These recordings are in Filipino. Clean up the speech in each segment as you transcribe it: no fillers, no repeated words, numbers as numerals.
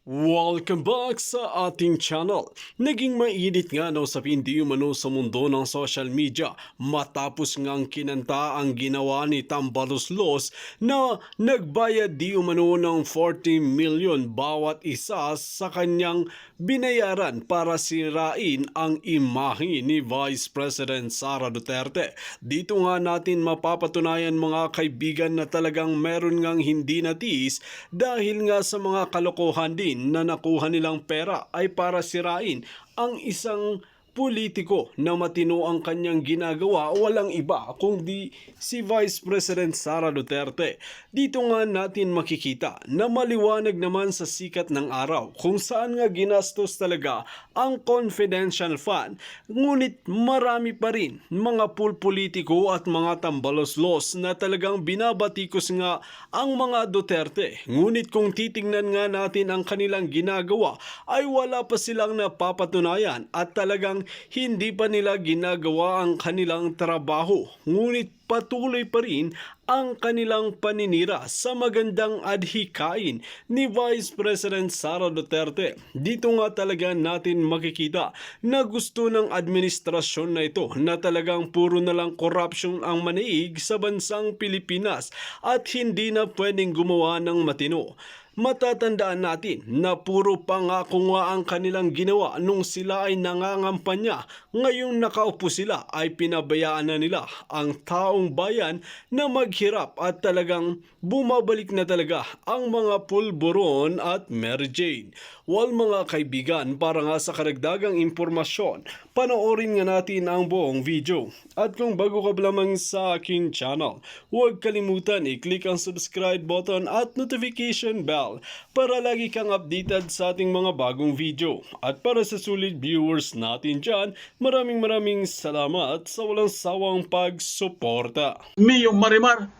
Welcome back sa ating channel. Naging mainit nga sa hindi umano sa mundo ng social media matapos ngang kinanta ang ginawa ni Tambaloslos na nagbayad di umano ng 40 million bawat isa sa kanyang binayaran para sirain ang imahe ni Vice President Sara Duterte. Dito nga natin mapapatunayan mga kaibigan na talagang meron ngang hindi natiis dahil nga sa mga kalokohan din na nakuha nilang pera ay para sirain ang isang politiko na matino ang kanyang ginagawa, walang iba kundi si Vice President Sara Duterte. Dito nga natin makikita na maliwanag naman sa sikat ng araw kung saan nga ginastos talaga ang confidential fund. Ngunit marami pa rin mga politiko at mga tambaloslos na talagang binabatikos nga ang mga Duterte. Ngunit kung titingnan nga natin ang kanilang ginagawa ay wala pa silang napapatunayan at talagang hindi pa nila ginagawa ang kanilang trabaho. Ngunit patuloy pa rin ang kanilang paninira sa magandang adhikain ni Vice President Sara Duterte. Dito nga talaga natin makikita na gusto ng administrasyon na ito na talagang puro na lang corruption ang manaig sa bansang Pilipinas at hindi na pwedeng gumawa ng matino. Matatandaan natin na puro pangako nga ang kanilang ginawa nung sila ay nangangampanya. Ngayong nakaupo sila ay pinabayaan na nila ang taong bayan na maghirap at talagang bumabalik na talaga ang mga pulburon at Mary Jane. Well mga kaibigan, para nga sa karagdagang impormasyon, panoorin nga natin ang buong video. At kung bago ka lamang sa aking channel, huwag kalimutan i-click ang subscribe button at notification bell para lagi kang updated sa ating mga bagong video. At para sa sulit viewers natin dyan, maraming salamat sa walang sawang pagsuporta. Yung Marimar.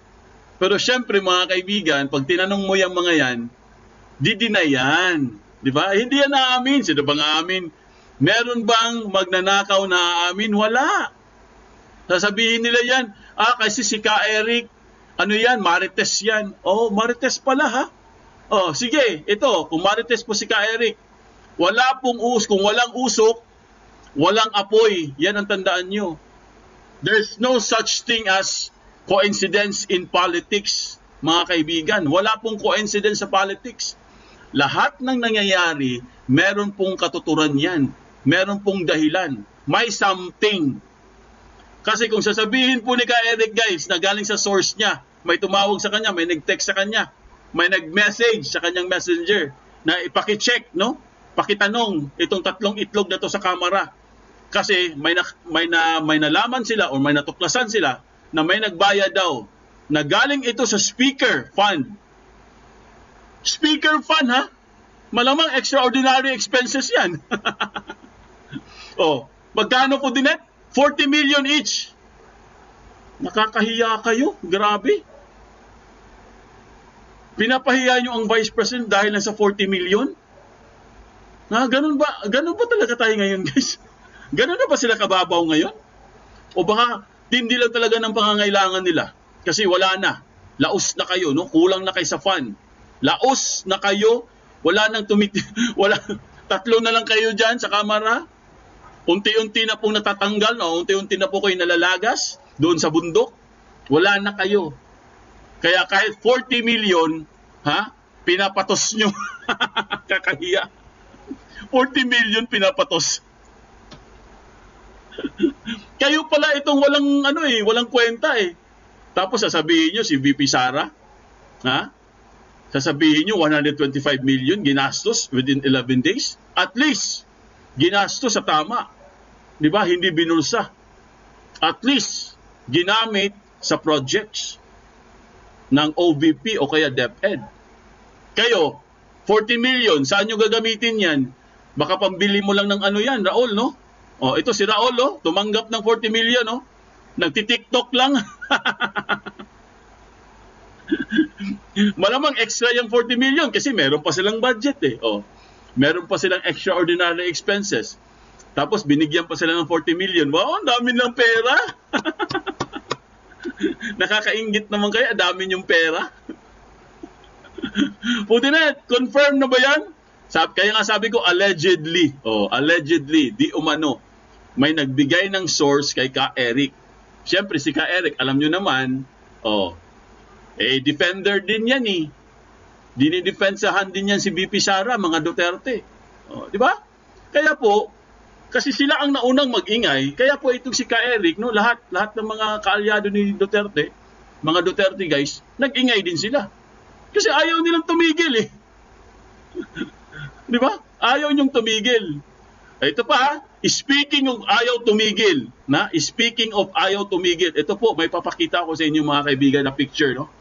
Pero syempre mga kaibigan, pag tinanong mo yung mga yan, di-deny yan. Di ba? Hindi yan aamin. Sino bang aamin? Meron bang magnanakaw na aamin? Wala. Sasabihin nila yan, kasi si Ka Eric, ano yan, Marites yan. Oh, Marites pala ha. Oh, sige, ito, kung Marites po si Ka Eric, wala pong kung walang usok, walang apoy. Yan ang tandaan nyo. There's no such thing as coincidence in politics, mga kaibigan. Wala pong coincidence sa politics. Lahat ng nangyayari, meron pong katuturan yan. Meron pong dahilan. May something. Kasi kung sasabihin po ni Ka Eric guys, na galing sa source niya, may tumawag sa kanya, may nag-text sa kanya, may nag-message sa kanyang messenger, na ipaki-check, no? Pakitanong itong tatlong itlog na to sa kamera. Kasi may nalaman sila o may natuklasan sila na may nagbayad daw na galing ito sa speaker fund. Speaker fund ha? Malamang extraordinary expenses yan. Oh, magkano po din 40 million each. Nakakahiya kayo. Grabe. Pinapahiya nyo ang Vice President dahil nasa 40 million? Ganun ba? Ganun ba talaga tayo ngayon guys? Ganun na ba sila kababaw ngayon? O baka tindi lang talaga ng pangangailangan nila? Kasi wala na. Laos na kayo, no? Kulang na kayo sa fund. Laos na kayo. Wala nang wala. Tatlo na lang kayo dyan sa kamera. Unti-unti na pong natatanggal, no? Unti-unti na po kayo nalalagas doon sa bundok. Wala na kayo. Kaya kahit 40 million, pinapatos nyo. Kakahiya. 40 million pinapatos. Kayo pala itong walang kwenta eh. Tapos sasabihin nyo si VP Sara, sasabihin nyo 125 million ginastos within 11 days. At least, ginastos sa tama. Di ba? Hindi binulsa. At least, ginamit sa projects ng OVP o kaya DepEd. Kayo, 40 million, saan nyo gagamitin yan? Baka pambili mo lang ng yan, Raul, no? Oh, ito si Raul, oh, tumanggap ng 40 million, oh. Nagti-TikTok lang. Malamang extra yung 40 million kasi meron pa silang budget eh. Oh. Meron pa silang extraordinary expenses. Tapos binigyan pa sila ng 40 million. Wow, ang dami ng pera. Nakakaingit naman kayo, dami yung pera. Puti na, confirm na ba yan? Kaya nga sabi ko, allegedly. Allegedly, di umano. May nagbigay ng source kay Ka Eric. Siyempre, si Ka Eric, alam nyo naman, defender din yan eh. Dinidefensahan din yan si BP Sara, mga Duterte. Di ba? Kaya po, kasi sila ang naunang mag-ingay, kaya po itong si Ka Eric, no, lahat ng mga kaalyado ni Duterte, mga Duterte guys, nag-ingay din sila. Kasi ayaw nilang tumigil eh. Di ba? Ayaw niyong tumigil. Ito pa ha, speaking of ayaw tumigil, speaking of ayaw tumigil, ito po, may papakita ko sa inyo mga kaibigan na picture, no?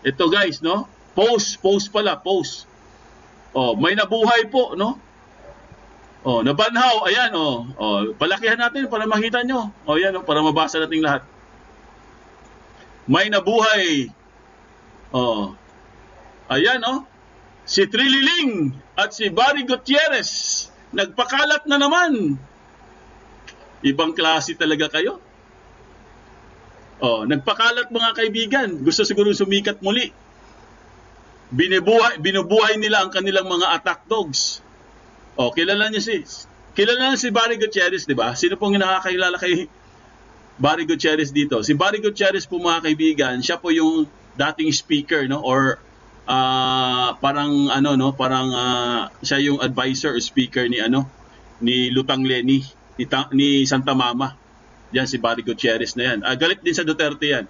Ito guys, no? Post pala. May nabuhay po, no? Nabanhaw, ayan, palakihan natin para makita nyo. Ayan, para mabasa natin lahat. May nabuhay. Ayan, si Trililing at si Barry Gutierrez, nagpakalat na naman. Ibang klase talaga kayo. Nagpakalat mga kaibigan. Gusto siguro sumikat muli. Binubuhay nila ang kanilang mga attack dogs. Kilala niyo si Barry Gutierrez, di ba? Sino pong nakakilala kay Barry Gutierrez dito? Si Barry Gutierrez po mga kaibigan, siya po yung dating speaker, no? Or siya yung advisor or speaker ni Lutang Leni, ni Santa Mama. Yan si Barry Gutierrez na yan. Galit din sa Duterte yan.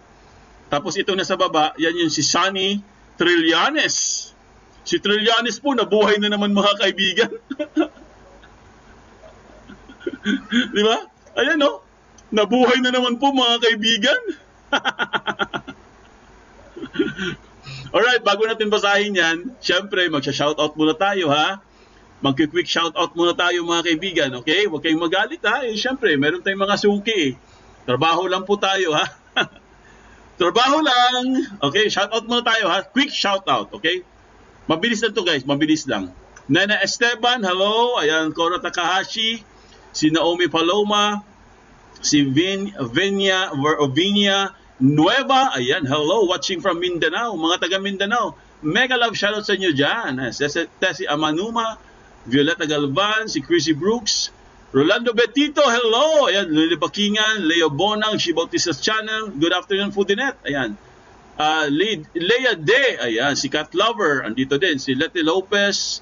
Tapos ito na sa baba, yan yung si Sonny Trillanes. Si Trillanes po, nabuhay na naman mga kaibigan. Di ba? Ayan nabuhay na naman po mga kaibigan. Alright, bago natin basahin yan, syempre, magsha-shoutout muna tayo ha. Magki-quick shoutout muna tayo mga kaibigan, okay? Huwag kayong magalit ha. Syempre, meron tayong mga suki. Trabaho lang po tayo ha. Trabaho lang. Okay, shoutout muna tayo ha. Quick shoutout, okay? Mabilis lang to guys, mabilis lang. Nana Esteban, hello. Ayan, Cora Takahashi. Si Naomi Paloma. Si Vinia Nueva. Ayan, hello. Watching from Mindanao. Mga taga Mindanao. Mega love shoutout sa inyo dyan. Tessie Amanuma. Violeta Galvan. Si Chrissy Brooks. Rolando Betito, hello. Ayan, Lili Bakingan. Leo Bonang. She Bautista's channel. Good afternoon, Foodinet. Ayan. Lea De, ayan, si Cat Lover, andito din, si Leti Lopez,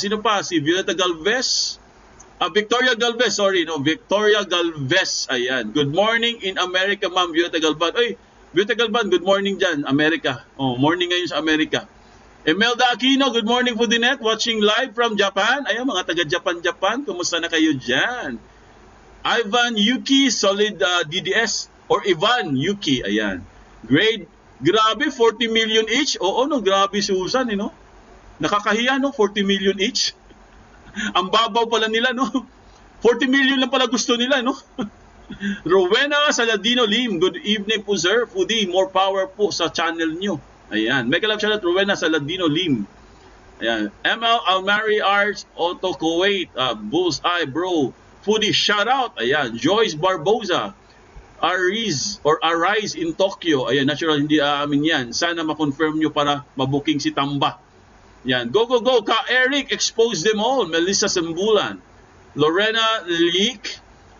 sino pa, si Violeta Galvez, Victoria Galvez, Victoria Galvez, ayan, good morning in America, ma'am Violeta Galvan. Violeta Galvan, good morning dyan, America, morning ngayon sa America. Imelda Aquino, good morning for the net, watching live from Japan, ayan, mga taga-Japan, kumusta na kayo dyan? Ivan Yuki, solid DDS, or Ivan Yuki, ayan, Grabe, 40 million each. Grabe Susan, Nakakahiya, 40 million each. Ang babaw pala nila, 40 million lang pala gusto nila, Rowena Saladino Lim, good evening po sir. Foodie, more power po sa channel nyo. Ayan, mega love shoutout Rowena Saladino Lim. Ayan, ML Almari Arts, Auto Kuwait, Bullseye Bro. Foodie, shoutout. Ayan, Joyce Barboza. Arise in Tokyo. Ayan, natural, hindi amin yan. Sana ma-confirm nyo para mabuking si Tamba. Yan, go. Ka Eric, expose them all. Melissa Sembulan. Lorena Leek.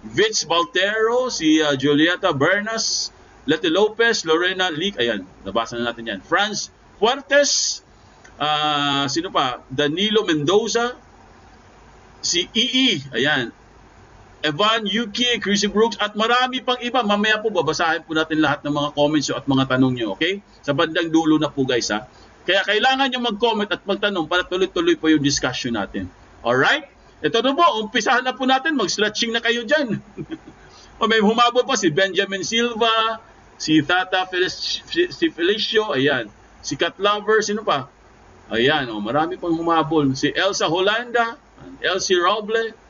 Vince Baltero. Si Julieta Bernas. Leti Lopez. Lorena Leek. Ayan, nabasa na natin yan. Franz Fuertes. Sino pa? Danilo Mendoza. Si EE. Ayan. Evan, Yuki, Chrissy Brooks, at marami pang iba. Mamaya po babasahin po natin lahat ng mga comments at mga tanong nyo, okay? Sa bandang dulo na po guys ha. Kaya kailangan nyo mag-comment at magtanong para tuloy-tuloy po yung discussion natin. Alright? Ito na po, umpisahan na po natin. Mag-stretching na kayo dyan. May humabol pa si Benjamin Silva, si Tata Felicio, ayan. Si Cat Lover, sino pa? Ayan, marami pang humabol. Si Elsa Holanda, Elsie Roble,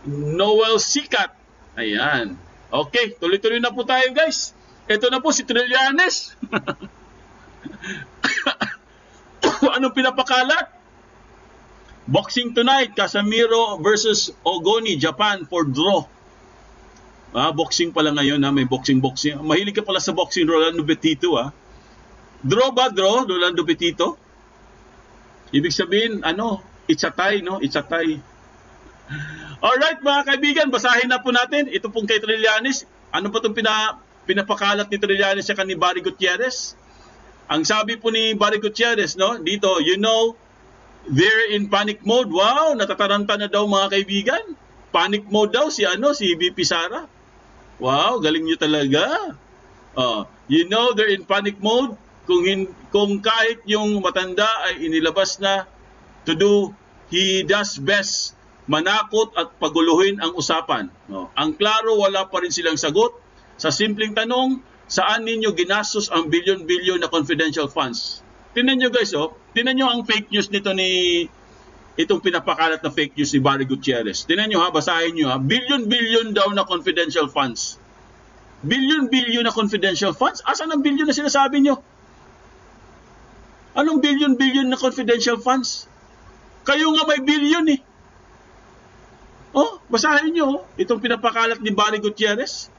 Noel Sikat. Ayan. Okay, tuloy-tuloy na po tayo guys. Ito na po si Trillanes. Anong pinapakalat? Boxing tonight, Casemiro versus Ogoni, Japan for draw. Boxing pala ngayon may boxing. Mahilig ka pala sa boxing, Rolando Betito Draw ba, Rolando Betito? Ibig sabihin, it's a tie, no? It's a tie. Alright, mga kaibigan, basahin na po natin. Ito pong kay Trillanes. Ano ba itong pinapakalat ni Trillanes sa ni Barry Gutierrez? Ang sabi po ni Barry Gutierrez, no? Dito, they're in panic mode. Wow, natataranta na daw mga kaibigan. Panic mode daw si VP Sara. Wow, galing niyo talaga. They're in panic mode. Kung kahit yung matanda ay inilabas na he does best manakot at paguluhin ang usapan. Ang klaro, wala pa rin silang sagot. Sa simpleng tanong, saan ninyo ginastos ang bilyon-bilyon na confidential funds? Tingnan nyo guys, tingnan nyo ang fake news itong pinapakalat na fake news ni Barry Gutierrez. Tingnan nyo basahin nyo billion-billion daw na confidential funds. Billion-billion na confidential funds? Asan ang billion na sinasabi nyo? Anong billion-billion na confidential funds? Kayo nga may billion eh. Basahin nyo, itong pinapakalat ni Barry Gutierrez.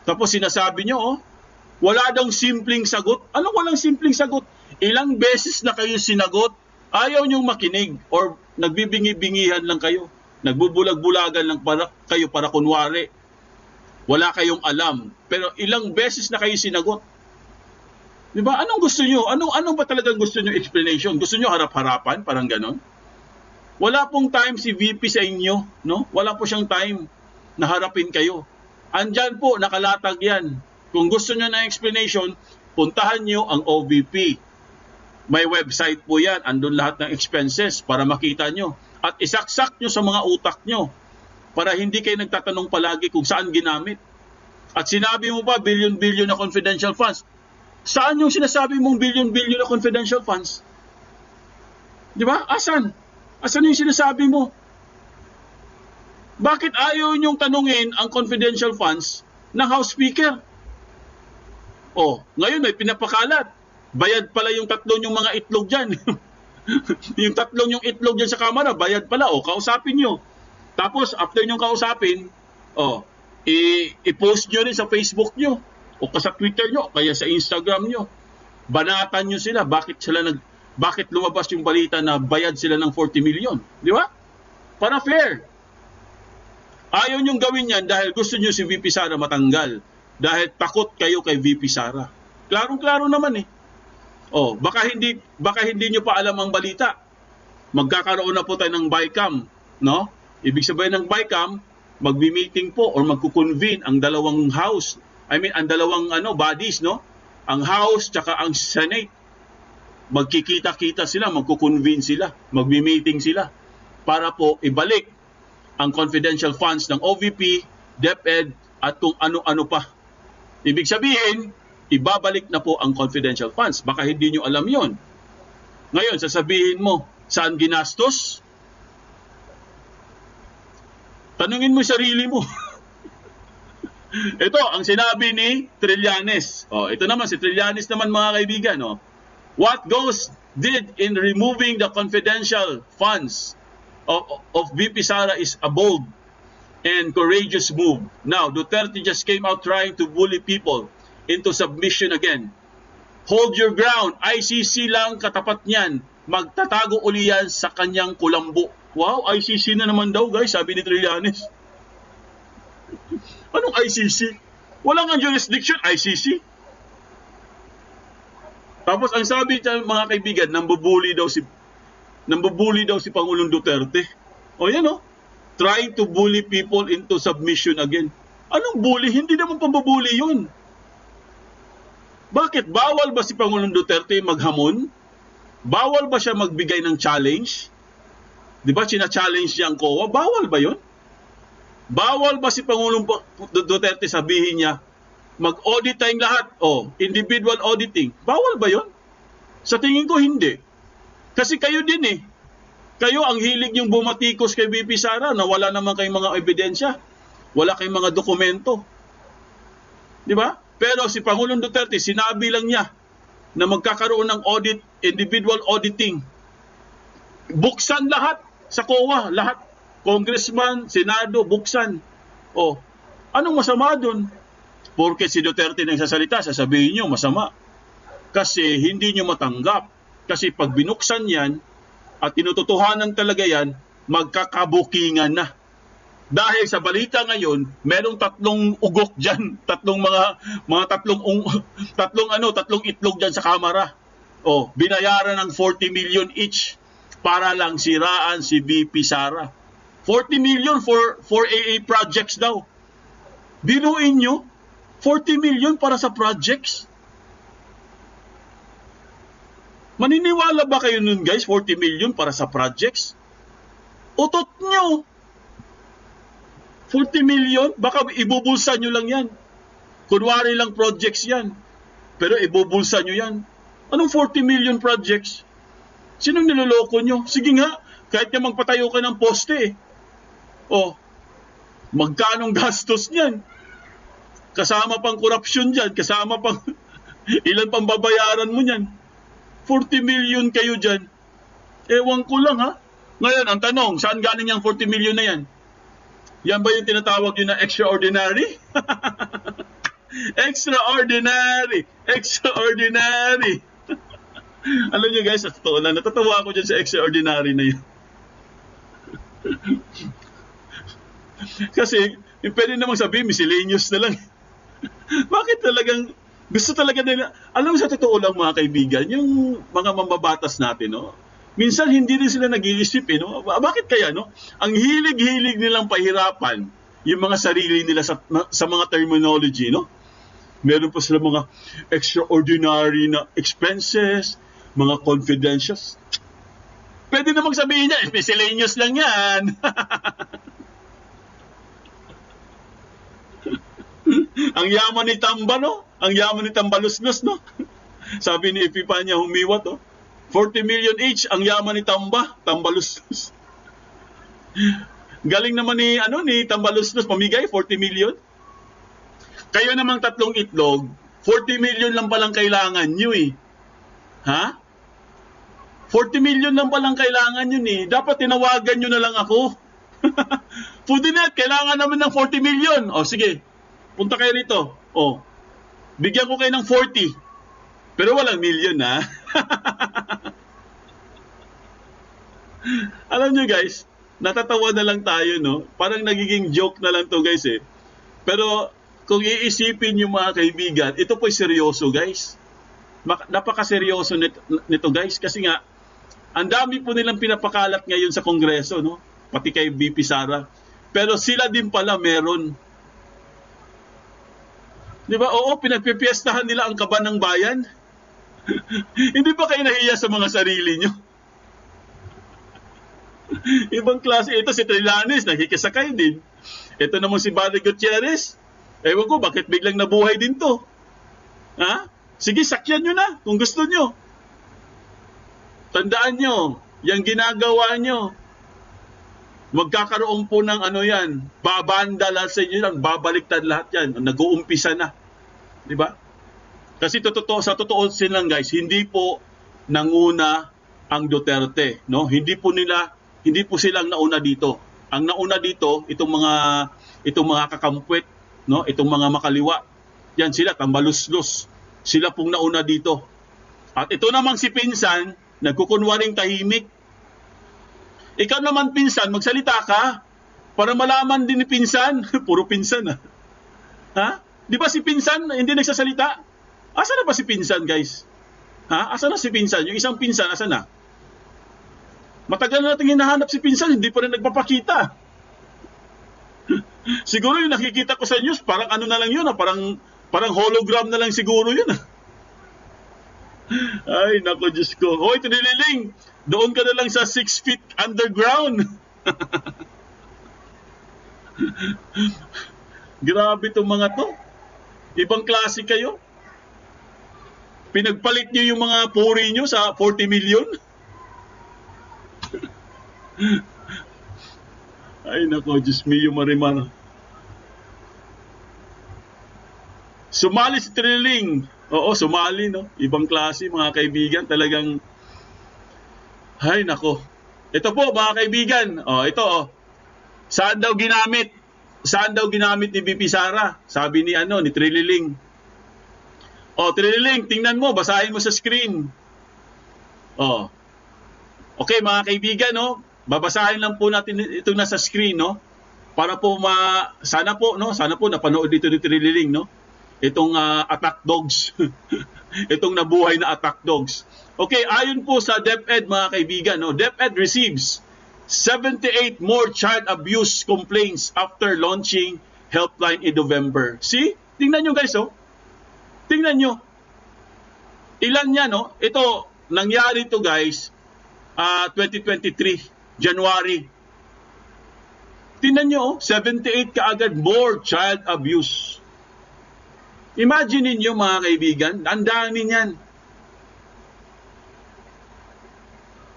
Tapos sinasabi nyo, wala daw simpleng sagot. Anong walang simpleng sagot? Ilang beses na kayo sinagot, ayaw nyong makinig or nagbibingi-bingihan lang kayo. Nagbubulag-bulagan lang kayo para kunwari. Wala kayong alam. Pero ilang beses na kayo sinagot. Diba? Anong gusto nyo? Anong ba talagang gusto nyo explanation? Gusto nyo harap-harapan? Parang ganon? Wala pong time si VP sa inyo, no? Wala po siyang time na harapin kayo. Andyan po, nakalatag yan. Kung gusto nyo ng explanation, puntahan nyo ang OVP. May website po yan. Andun lahat ng expenses para makita nyo. At isaksak nyo sa mga utak nyo para hindi kayo nagtatanong palagi kung saan ginamit. At sinabi mo pa, billion-billion na confidential funds. Saan yung sinasabi mong billion-billion na confidential funds? Di ba? Asan? Asan yung sinasabi mo? Bakit ayaw niyong tanungin ang confidential funds ng House Speaker? Ngayon may pinapakalat. Bayad pala yung tatlong yung mga itlog dyan. Yung tatlong yung itlog dyan sa kamera, bayad pala. Kausapin nyo. Tapos, after nyo kausapin, i-post nyo rin sa Facebook nyo. O sa Twitter nyo, kaya sa Instagram nyo. Banatan nyo sila. Bakit lumabas yung balita na bayad sila ng 40 million? Di ba? Para fair. Ayaw nyong gawin yan dahil gusto nyo si VP Sara matanggal. Dahil takot kayo kay VP Sara. Klarong-klaro naman eh. Baka hindi nyo pa alam ang balita. Magkakaroon na po tayo ng BICAM, no? Ibig sabihin ng BICAM, magbi-meeting po or magkukonvene ang dalawang house. Ang dalawang bodies, no? Ang House tsaka ang Senate. Magkikita-kita sila, magkukonvene sila, magbi-meeting sila para po ibalik ang confidential funds ng OVP, DepEd at kung ano-ano pa. Ibig sabihin, ibabalik na po ang confidential funds. Baka hindi nyo alam yon. Ngayon, sasabihin mo, saan ginastos? Tanungin mo sarili mo. Ito, ang sinabi ni Trillanes. Ito naman, si Trillanes naman mga kaibigan. What Ghost did in removing the confidential funds of VP Sara is a bold and courageous move. Now, Duterte just came out trying to bully people into submission again. Hold your ground. ICC lang katapat niyan. Magtatago uli yan sa kanyang kulambo. Wow, ICC na naman daw guys, sabi ni Trillanes. Anong ICC? Wala nga jurisdiction, ICC. Tapos ang sabi niya mga kaibigan, nambubuli daw si Pangulong Duterte. Yan trying to bully people into submission again. Anong bully? Hindi naman pambubuli yun. Bakit? Bawal ba si Pangulong Duterte maghamon? Bawal ba siya magbigay ng challenge? Di ba china-challenge niya ang COA? Bawal ba yun? Bawal ba si Pangulong Duterte sabihin niya, mag-audit tayong lahat. Individual auditing. Bawal ba yun? Sa tingin ko, hindi. Kasi kayo din eh. Kayo ang hilig yung bumatikos kay VP Sara na wala naman kayong mga ebidensya. Wala kayong mga dokumento. Di ba? Pero si Pangulong Duterte, sinabi lang niya na magkakaroon ng audit, individual auditing. Buksan lahat sa COA. Lahat. Congressman, Senado, buksan. Anong masama dun? Porque si Duterte nagsasalita, sasabihin nyo masama. Kasi hindi nyo matanggap. Kasi pag binuksan yan, at tinutotohanan talaga yan, magkakabukingan na. Dahil sa balita ngayon, merong tatlong ugok diyan, tatlong tatlong itlog diyan sa kamera. Oh, binayaran ng 40 million each para lang siraan si VP Sara. 40 million for AA projects daw. Biruin nyo, 40 million para sa projects. Maniniwala ba kayo nun guys, 40 million para sa projects? Utot nyo. 40 million, baka ibubulsa nyo lang yan. Kunwari lang projects yan. Pero ibubulsa nyo yan. Anong 40 million projects? Sinong niloloko nyo? Sige nga, kahit na magpatayo ka ng poste. Oh, magkanong gastos niyan? Kasama pang korupsyon dyan, kasama pang ilan pang babayaran mo niyan. 40 million kayo dyan. Ewan ko lang ha. Ngayon, ang tanong, saan galing yung 40 million na yan? Yan ba yung tinatawag yun na extraordinary? Extraordinary! Extraordinary! Alam niyo guys, sa totoo lang, natatawa ako dyan sa extraordinary na yun. Kasi, pwede namang sabihin, miscellaneous na lang. Bakit talagang, gusto talaga nila, alam mo sa totoo lang mga kaibigan, yung mga mambabatas natin, no? Minsan hindi rin sila nag-iisip, no? Bakit kaya, no? Ang hilig-hilig nilang pahirapan yung mga sarili nila sa mga terminology, no? Meron pa sila mga extraordinary na expenses, mga confidentials. Pwede namang sabihin niya, miscellaneous lang yan. Ang yaman ni Tamba, no? Ang yaman ni Tambaluslos, no? Sabi ni Epipanya Humiwat, no? 40 million each ang yaman ni Tambaluslos. Galing naman ni Tambaluslos pamigay 40 million. Kayo namang tatlong itlog, 40 million lang palang kailangan nyo eh. Ha? 40 million lang palang kailangan yun eh. Dapat tinawagan nyo na lang ako. Foodinet, kailangan naman ng 40 million. O sige, punta kayo rito. O, bigyan ko kayo ng 40. Pero walang million ha. Alam nyo guys, natatawa na lang tayo, no? Parang nagiging joke na lang to guys eh. Pero kung iisipin nyo mga kaibigan, ito po'y seryoso guys. Napakaseryoso nito guys. Kasi nga, ang dami po nilang pinapakalat ngayon sa Kongreso, no? Pati kay VP Sara. Pero sila din pala meron. Di ba? Oo, pinagpipiestahan nila ang kaban ng bayan. Hindi ba kayo nahiya sa mga sarili nyo? Ibang klase. Ito si Trillanes, nakikisakay din. Ito naman si Barry Gutierrez. Ewan ko, bakit biglang nabuhay din to? Ha? Sige, sakyan nyo na kung gusto nyo. Tandaan nyo, yung ginagawa nyo, magkakaroon po ng yan, babanda lahat sa inyo yan, babaliktad lahat yan, nag-uumpisa na. Di ba? Kasi sa totoo silang guys, hindi po nanguna ang Duterte, no? Hindi po silang nauna dito. Ang nauna dito, itong mga kakampwet, no? Itong mga makaliwa. Yan sila, Tambaluslos. Sila pong nauna dito. At ito namang si Pinsan, nagkukunwaring tahimik. Ikaw naman Pinsan, magsalita ka para malaman din ni Pinsan. Puro Pinsan ha? Di ba si Pinsan hindi nagsasalita? Asa na ba si Pinsan guys? Ha? Asa na si Pinsan? Yung isang Pinsan, asa na? Matagal na natin hinahanap si Pinsan, hindi pa rin nagpapakita. Siguro yung nakikita ko sa news, parang ano na lang yun, parang hologram na lang siguro yun. Ay, nako Diyos ko. Hoy, Trililing, doon ka na lang sa 6 feet underground. Grabe itong mga to. Ibang klase kayo. Pinagpalit nyo yung mga puri nyo sa 40 million. Ay, nako, Diyos mio, Marimar. Sumali si Trililing. Oo, sumali, no? Ibang klase, mga kaibigan. Talagang, ay, nako. Ito po, mga kaibigan. Ito. Saan daw ginamit? Saan daw ginamit ni VP Sara? Sabi ni Trililing. Trililing, tingnan mo, basahin mo sa screen. Okay, mga kaibigan, no? Babasahin lang po natin ito nasa screen, no? Para po sana po, no? Sana po napanood dito ni Trililing, no? Itong attack dogs. Itong nabuhay na attack dogs. Okay, ayon po sa DepEd, mga kaibigan, no? DepEd receives 78 more child abuse complaints after launching helpline in November. See? Tingnan nyo guys, oh. Tingnan nyo. Ilan yan, no? Ito, nangyari to guys, 2023, January. Tingnan nyo, oh, 78 kaagad more child abuse. Imagine niyo mga kaibigan, ang dami niyan.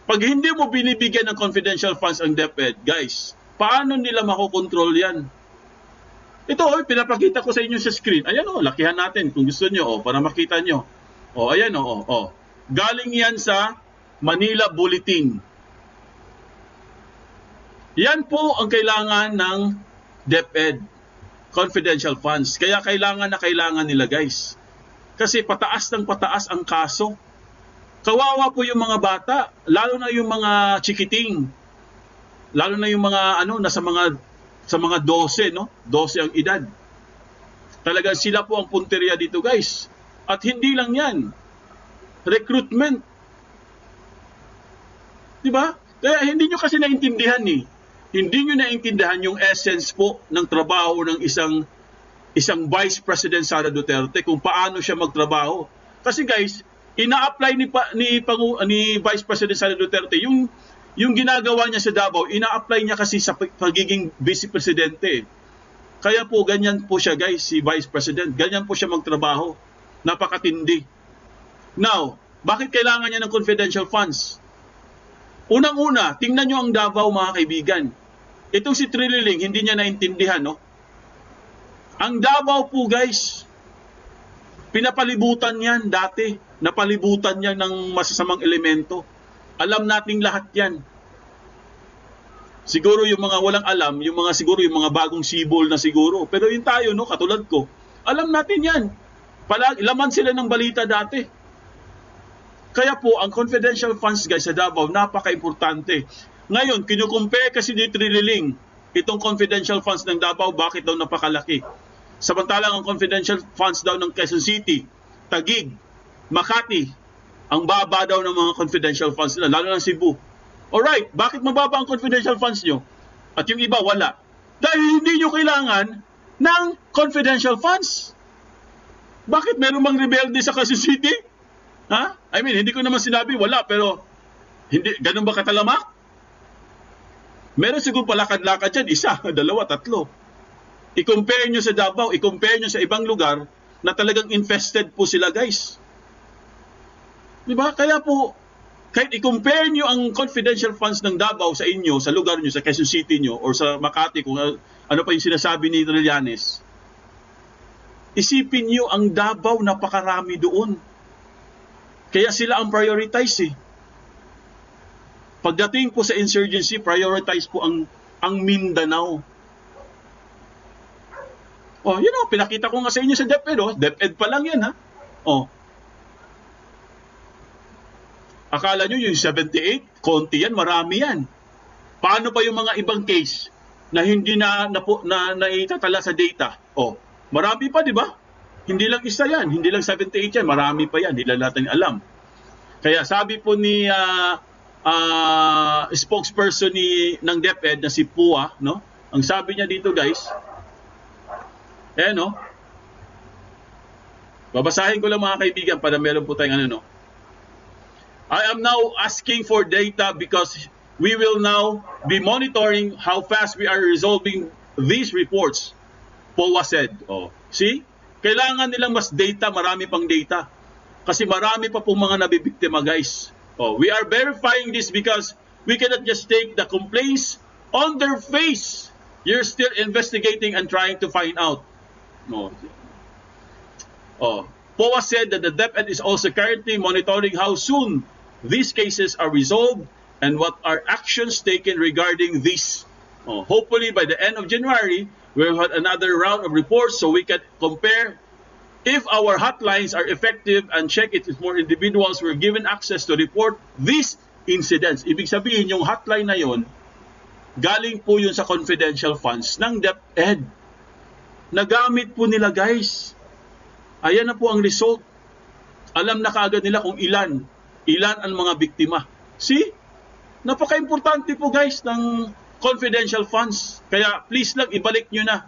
Pag hindi mo binibigyan ng confidential funds ang DepEd, guys, paano nila makokontrol yan? Ito, pinapakita ko sa inyo sa screen. Ayan, lakihan natin kung gusto nyo, para makita nyo. Ayan, Galing yan sa Manila Bulletin. Yan po ang kailangan ng DepEd. Confidential funds. Kaya kailangan nila, guys. Kasi pataas ng pataas ang kaso. Kawawa po yung mga bata, lalo na yung mga chikiting. Lalo na yung mga nasa mga 12, no? 12 ang edad. Talagang sila po ang punteriya dito, guys. At hindi lang 'yan. Recruitment. 'Di ba? Kaya hindi nyo kasi naintindihan Hindi nyo naintindihan yung essence po ng trabaho ng isang Vice President Sara Duterte, kung paano siya magtrabaho. Kasi guys, ina-apply ni Vice President Sara Duterte yung ginagawa niya sa Davao, ina-apply niya kasi sa pagiging Vice Presidente. Kaya po ganyan po siya, guys, si Vice President. Ganyan po siya magtrabaho. Napakatindi. Now, bakit kailangan niya ng confidential funds? Unang-una, tingnan nyo ang Davao, mga kaibigan. Itong si Trililing, hindi niya naintindihan, no? Ang Davao po, guys, pinapalibutan yan dati. Napalibutan yan ng masasamang elemento. Alam nating lahat yan. Siguro yung mga walang alam, yung mga bagong sibol na siguro. Pero yun tayo, no, katulad ko, alam natin yan. Laman sila ng balita dati. Kaya po, ang confidential funds, guys, sa Davao, napaka-importante. Ngayon, kinukumpare kasi ni Trililing itong confidential funds ng Davao, bakit daw napakalaki? Samantalang ang confidential funds daw ng Quezon City, Taguig, Makati, ang baba daw ng mga confidential funds nila, lalo ng Cebu. Alright, bakit mababa ang confidential funds nyo? At yung iba, wala. Dahil hindi nyo kailangan ng confidential funds. Bakit meron bang rebelde sa Quezon City? Ha? I mean, hindi ko naman sinabi wala, pero ganun ba katalamak? Meron siguro palakad-lakad dyan, 1, 2, 3. I-compare nyo sa Davao, i-compare nyo sa ibang lugar na talagang infested po sila, guys. Diba? Kaya po, kahit i-compare nyo ang confidential funds ng Davao sa inyo, sa lugar nyo, sa Quezon City nyo, or sa Makati, kung ano pa yung sinasabi ni Trillanes, isipin nyo, ang Davao, napakarami doon. Kaya sila ang prioritize Pagdating po sa insurgency, prioritize po ang Mindanao. Pinakita ko nga sa inyo sa DepEd, DepEd pa lang yan, ha? Akala nyo yung 78, konti yan, marami yan. Paano pa yung mga ibang case na hindi na itatala sa data? Marami pa, di ba? Hindi lang isa yan, hindi lang 78 yan, marami pa yan, hindi lang natin alam. Kaya sabi po ni spokesperson ng DepEd na si Pua, no? Ang sabi niya dito, guys, babasahin ko lang, mga kaibigan, para meron po tayong I am now asking for data because we will now be monitoring how fast we are resolving these reports, Pua said. See? Kailangan nilang mas data, marami pang data. Kasi marami pa pong mga nabibiktima, guys. We are verifying this because we cannot just take the complaints on their face. You're still investigating and trying to find out. POA said that the DepEd is also currently monitoring how soon these cases are resolved and what are actions taken regarding this. Hopefully by the end of January, we'll have another round of reports so we can compare if our hotlines are effective and check it if more individuals were given access to report these incidents. Ibig sabihin, yung hotline na yon, galing po yun sa confidential funds ng DepEd. Nagamit po nila, guys. Ayan na po ang result. Alam na kaagad nila kung ilan ang mga biktima. See? Napaka-importante po, guys, ng confidential funds. Kaya please lang, ibalik nyo na.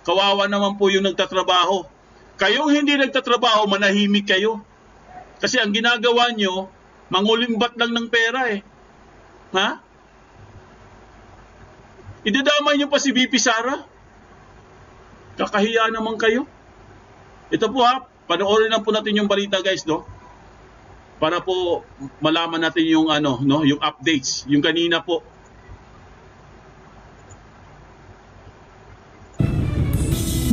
Kawawa naman po yung nagtatrabaho. Kayong hindi nagtatrabaho, manahimik kayo. Kasi ang ginagawa nyo, mangulimbat lang ng pera eh. Ha? Idadamay nyo pa si VP Sara? Kakahiya naman kayo. Ito po ha, panoorin lang po natin yung balita, guys, no? Para po malaman natin yung yung updates, yung kanina po.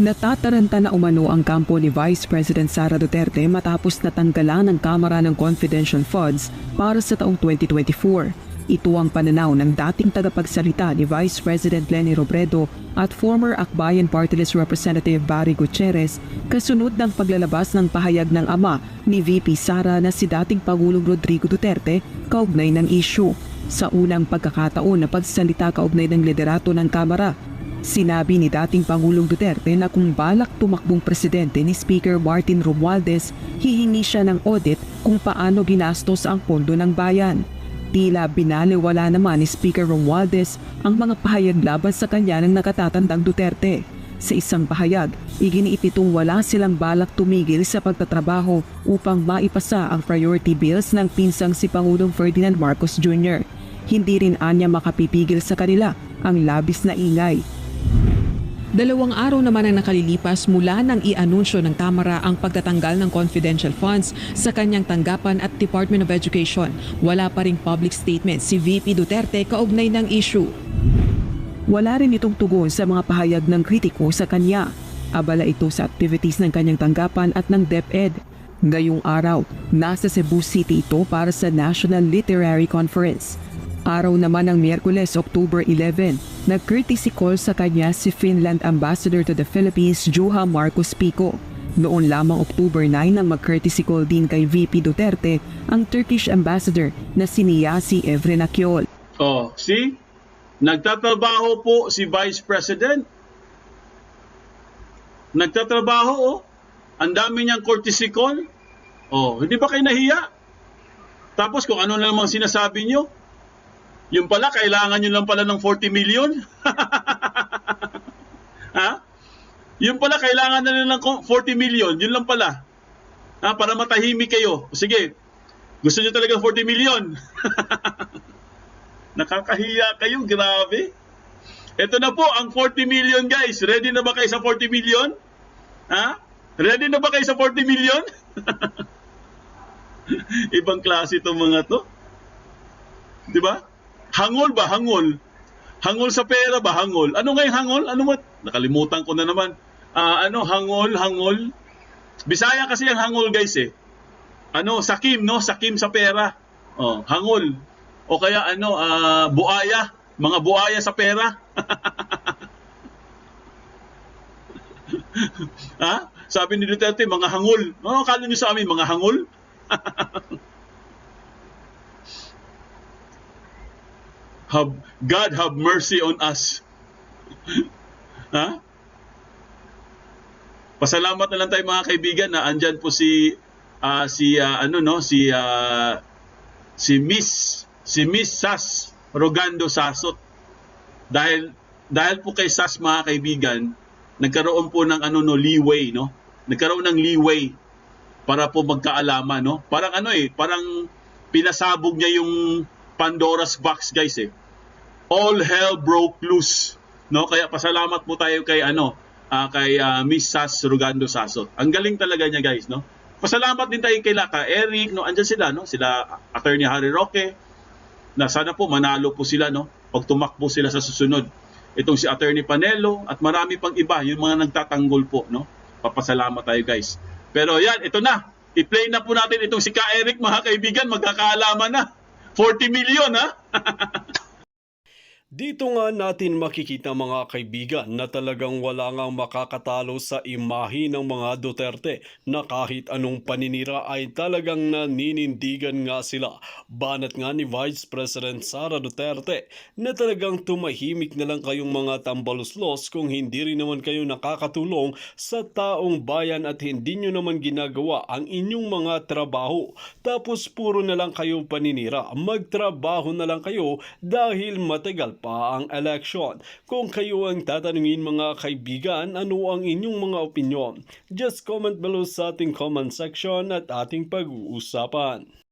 Natataranta na umano ang kampo ni Vice President Sara Duterte matapos natanggalan ng Kamara ng Confidential Funds para sa taong 2024. Ito ang pananaw ng dating tagapagsalita ni Vice President Leni Robredo at former Akbayan Party List Representative Barry Gutierrez kasunod ng paglalabas ng pahayag ng ama ni VP Sara na si dating Pangulong Rodrigo Duterte kaugnay ng issue. Sa unang pagkakataon na pagsalita kaugnay ng liderato ng Kamara, sinabi ni dating Pangulong Duterte na kung balak tumakbong presidente ni Speaker Martin Romualdez, hihingi siya ng audit kung paano ginastos ang pondo ng bayan. Tila binaliwala naman ni Speaker Romualdez ang mga pahayag laban sa kanya ng nakatatandang Duterte. Sa isang pahayag, iginiit nitong wala silang balak tumigil sa pagtatrabaho upang maipasa ang priority bills ng pinsang si Pangulong Ferdinand Marcos Jr. Hindi rin anya makapipigil sa kanila ang labis na ingay. 2 araw naman ang nakalilipas mula nang i-anunsyo ng Kamara ang pagtatanggal ng confidential funds sa kanyang tanggapan at Department of Education. Wala pa ring public statement si VP Duterte kaugnay ng issue. Wala rin itong tugon sa mga pahayag ng kritiko sa kanya. Abala ito sa activities ng kanyang tanggapan at ng DepEd. Ngayong araw, nasa Cebu City ito para sa National Literary Conference. Araw naman ng Miyerkules, October 11, nag-courtesy call sa kanya si Finland Ambassador to the Philippines, Juha Marcos Pico. Noon lamang October 9 nang mag-courtesy call din kay VP Duterte ang Turkish Ambassador na si Niyazi Evren Akyol. Oh, see? Nagtatrabaho po si Vice President. Nagtatrabaho, oh. Ang dami niyang courtesy call. Oh, hindi ba kayo nahiya? Tapos kung ano na namang sinasabi niyo, yung pala, kailangan nyo lang pala ng 40 million? Ha? Yung pala, kailangan na lang ng 40 million. Yun lang pala. Ha? Para matahimik kayo. Sige, gusto nyo talaga 40 million? Nakakahiya kayo, grabe. Ito na po, ang 40 million, guys. Ready na ba kayo sa 40 million? Ha? Ready na ba kayo sa 40 million? Ibang klase itong mga to. Diba? Hangol ba? Hangol. Hangol sa pera ba? Hangol. Ano nga yung hangol? Ano mo? Nakalimutan ko na naman. Hangol. Bisaya kasi ang hangol, guys eh. Sakim, no? Sakim sa pera. Oh, hangol. O kaya buaya. Mga buaya sa pera. Ha? Sabi ni Duterte, mga hangol. Ano akala niyo sa amin, mga hangol? God have mercy on us. Ha? Pasalamat na lang tayo mga kaibigan na andyan po si Miss Sas Rogando Sasot. Dahil po kay Sas mga kaibigan, nagkaroon po ng leeway, no? Nagkaroon ng leeway para po magkaalaman, no? Parang parang pinasabog niya yung Pandora's box, guys eh. All hell broke loose, no? Kaya pasalamat po tayo kay Miss Sas Rogando Sasot. Ang galing talaga niya, guys, no? Pasalamat din tayo kay Laka Eric, no? Andiyan sila, no? Sila Attorney Harry Roque. Na sana po manalo po sila, no? Pag tumakbo sila sa susunod. Itong si Attorney Panelo at marami pang iba, yung mga nagtatanggol po, no? Papasalamat tayo, guys. Pero yan, ito na. I-play na po natin itong si Ka Eric, mga kaibigan, magkakaalaman na. 40 million, ha? Dito nga natin makikita mga kaibigan na talagang wala ngang makakatalo sa imahe ng mga Duterte na kahit anong paninira ay talagang naninindigan nga sila. Banat nga ni Vice President Sara Duterte na talagang tumahimik na lang kayong mga tambaluslos kung hindi rin naman kayo nakakatulong sa taong bayan at hindi nyo naman ginagawa ang inyong mga trabaho. Tapos puro na lang kayo paninira. Magtrabaho na lang kayo dahil matagal pa ang election. Kung kayo ang tatanungin mga kaibigan, ano ang inyong mga opinyon? Just comment below sa ating comment section at ating pag-uusapan.